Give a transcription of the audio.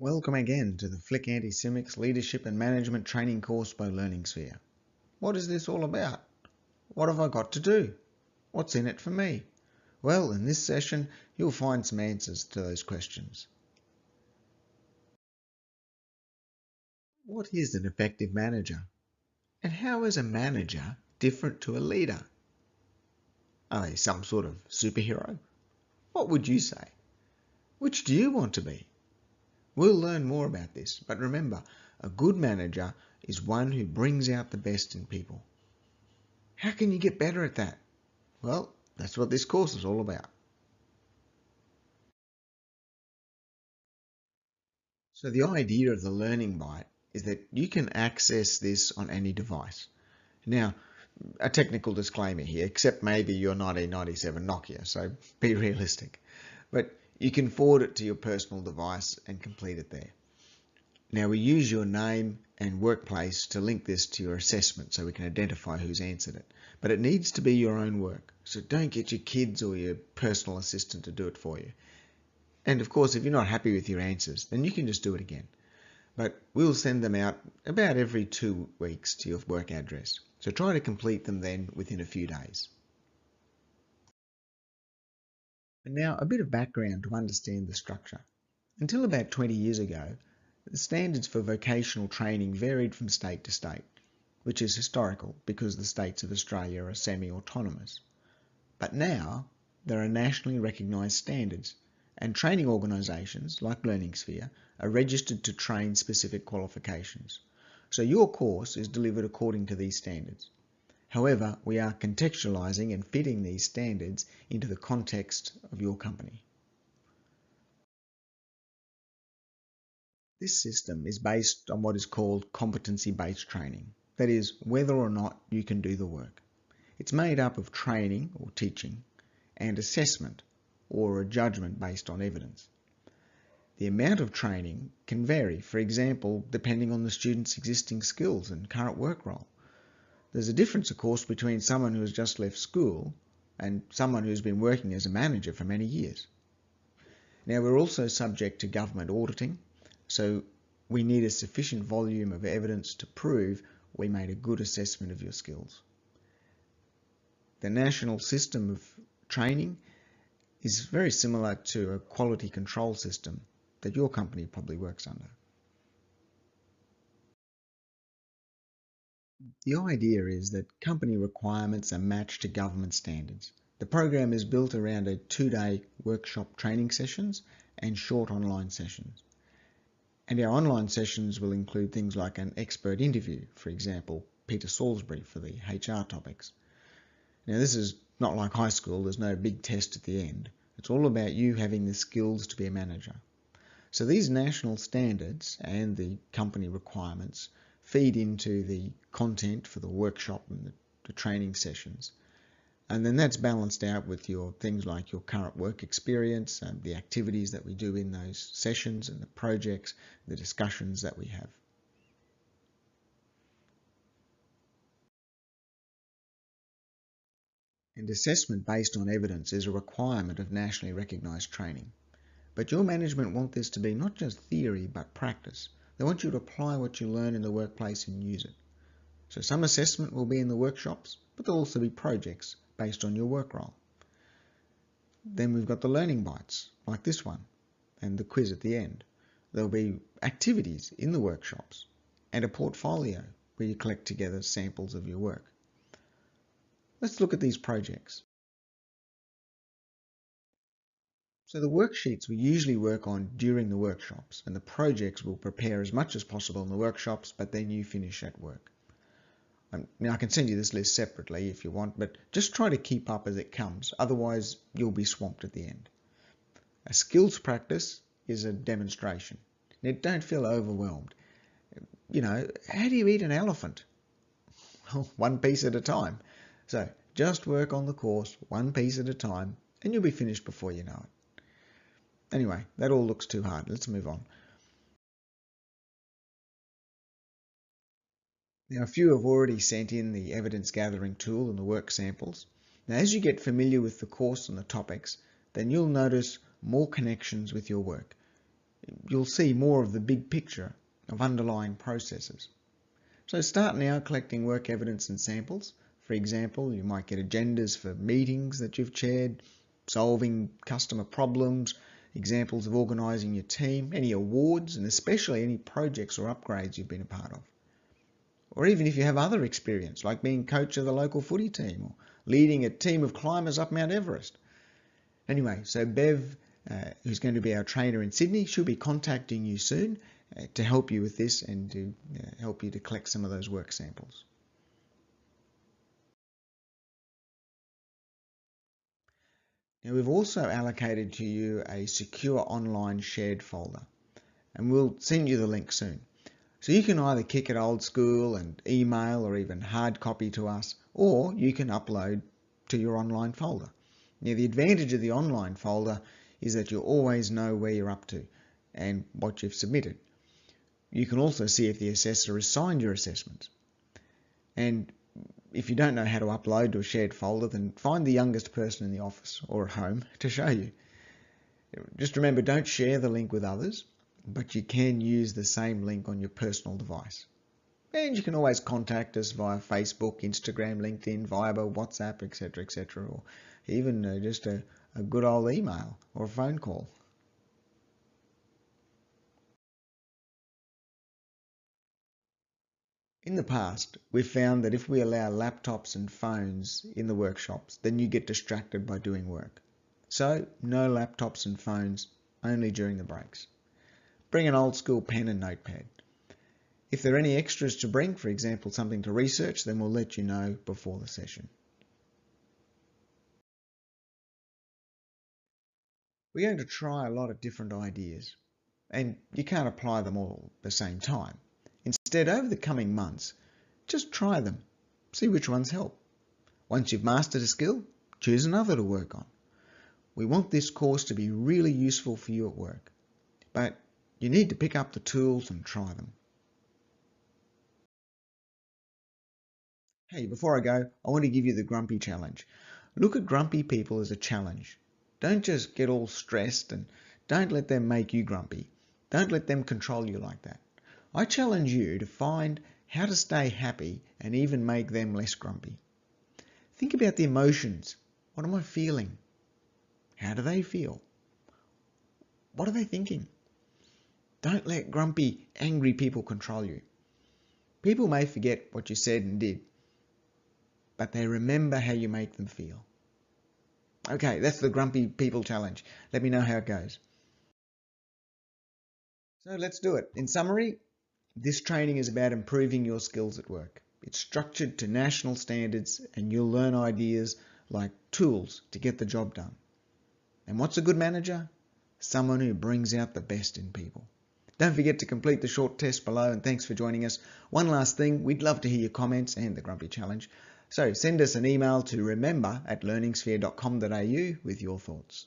Welcome again to the Flick-Anticimex Leadership and Management Training course by Learning Sphere. What is this all about? What have I got to do? What's in it for me? Well, in this session, you'll find some answers to those questions. What is an effective manager? And how is a manager different to a leader? Are they some sort of superhero? What would you say? Which do you want to be? We'll learn more about this, but remember, a good manager is one who brings out the best in people. How can you get better at that? Well, that's what this course is all about. So the idea of the Learning Byte is that you can access this on any device. Now, a technical disclaimer here, except maybe your 1997 Nokia, so be realistic. But you can forward it to your personal device and complete it there. Now we use your name and workplace to link this to your assessment so we can identify who's answered it. But it needs to be your own work, so don't get your kids or your personal assistant to do it for you. And of course, if you're not happy with your answers, then you can just do it again. But we'll send them out about every 2 weeks to your work address. So try to complete them then within a few days. And now a bit of background to understand the structure. Until about 20 years ago, the standards for vocational training varied from state to state, which is historical because the states of Australia are semi-autonomous. But now there are nationally recognised standards, and training organisations like Learning Sphere are registered to train specific qualifications. So your course is delivered according to these standards. However, we are contextualising and fitting these standards into the context of your company. This system is based on what is called competency-based training, that is, whether or not you can do the work. It's made up of training or teaching and assessment or a judgment based on evidence. The amount of training can vary, for example, depending on the student's existing skills and current work role. There's a difference, of course, between someone who has just left school and someone who's been working as a manager for many years. Now, we're also subject to government auditing, so we need a sufficient volume of evidence to prove we made a good assessment of your skills. The national system of training is very similar to a quality control system that your company probably works under. The idea is that company requirements are matched to government standards. The program is built around a 2-day workshop training sessions and short online sessions. And our online sessions will include things like an expert interview, for example, Peter Salisbury for the HR topics. Now this is not like high school, there's no big test at the end. It's all about you having the skills to be a manager. So these national standards and the company requirements feed into the content for the workshop and the training sessions. And then that's balanced out with your things like your current work experience and the activities that we do in those sessions and the projects, the discussions that we have. And assessment based on evidence is a requirement of nationally recognised training. But your management want this to be not just theory but practice. They want you to apply what you learn in the workplace and use it. So some assessment will be in the workshops, but there'll also be projects based on your work role. Then we've got the learning bites, like this one, and the quiz at the end. There'll be activities in the workshops and a portfolio where you collect together samples of your work. Let's look at these projects. So the worksheets we usually work on during the workshops, and the projects we'll prepare as much as possible in the workshops, but then you finish at work. Now I can send you this list separately if you want, but just try to keep up as it comes, otherwise you'll be swamped at the end. A skills practice is a demonstration. Now don't feel overwhelmed. You know, how do you eat an elephant? Well, one piece at a time. So just work on the course one piece at a time and you'll be finished before you know it. Anyway, that all looks too hard. Let's move on. Now, a few have already sent in the evidence gathering tool and the work samples. Now, as you get familiar with the course and the topics, then you'll notice more connections with your work. you'll see more of the big picture of underlying processes. So start now collecting work evidence and samples. For example, you might get agendas for meetings that you've chaired, solving customer problems, examples of organising your team, any awards, and especially any projects or upgrades you've been a part of. Or even if you have other experience, like being coach of the local footy team or leading a team of climbers up Mount Everest. Anyway, so Bev, who's going to be our trainer in Sydney, she'll be contacting you soon to help you with this and to help you to collect some of those work samples. Now, we've also allocated to you a secure online shared folder, and we'll send you the link soon. So you can either kick it old school and email or even hard copy to us, or you can upload to your online folder. Now, the advantage of the online folder is that you'll always know where you're up to and what you've submitted. You can also see if the assessor has signed your assessments. And if you don't know how to upload to a shared folder, then find the youngest person in the office or at home to show you. Just remember, don't share the link with others, but you can use the same link on your personal device. And you can always contact us via Facebook, Instagram, LinkedIn, Viber, WhatsApp, etc., or even just a good old email or a phone call. In the past, we've found that if we allow laptops and phones in the workshops, then you get distracted by doing work. So, no laptops and phones, only during the breaks. Bring an old school pen and notepad. If there are any extras to bring, for example, something to research, then we'll let you know before the session. We're going to try a lot of different ideas, and you can't apply them all at the same time. Instead, over the coming months, just try them, see which ones help. Once you've mastered a skill, choose another to work on. We want this course to be really useful for you at work, but you need to pick up the tools and try them. Hey, before I go, I want to give you the grumpy challenge. Look at grumpy people as a challenge. Don't just get all stressed and don't let them make you grumpy. Don't let them control you like that. I challenge you to find how to stay happy and even make them less grumpy. Think about the emotions. What am I feeling? How do they feel? What are they thinking? Don't let grumpy, angry people control you. People may forget what you said and did, but they remember how you make them feel. Okay, that's the Grumpy People Challenge. Let me know how it goes. So let's do it. In summary, this training is about improving your skills at work. It's structured to national standards and you'll learn ideas like tools to get the job done. And what's a good manager? Someone who brings out the best in people. Don't forget to complete the short test below, and thanks for joining us. One last thing, we'd love to hear your comments and the Grumpy Challenge. So send us an email to remember@learningsphere.com.au with your thoughts.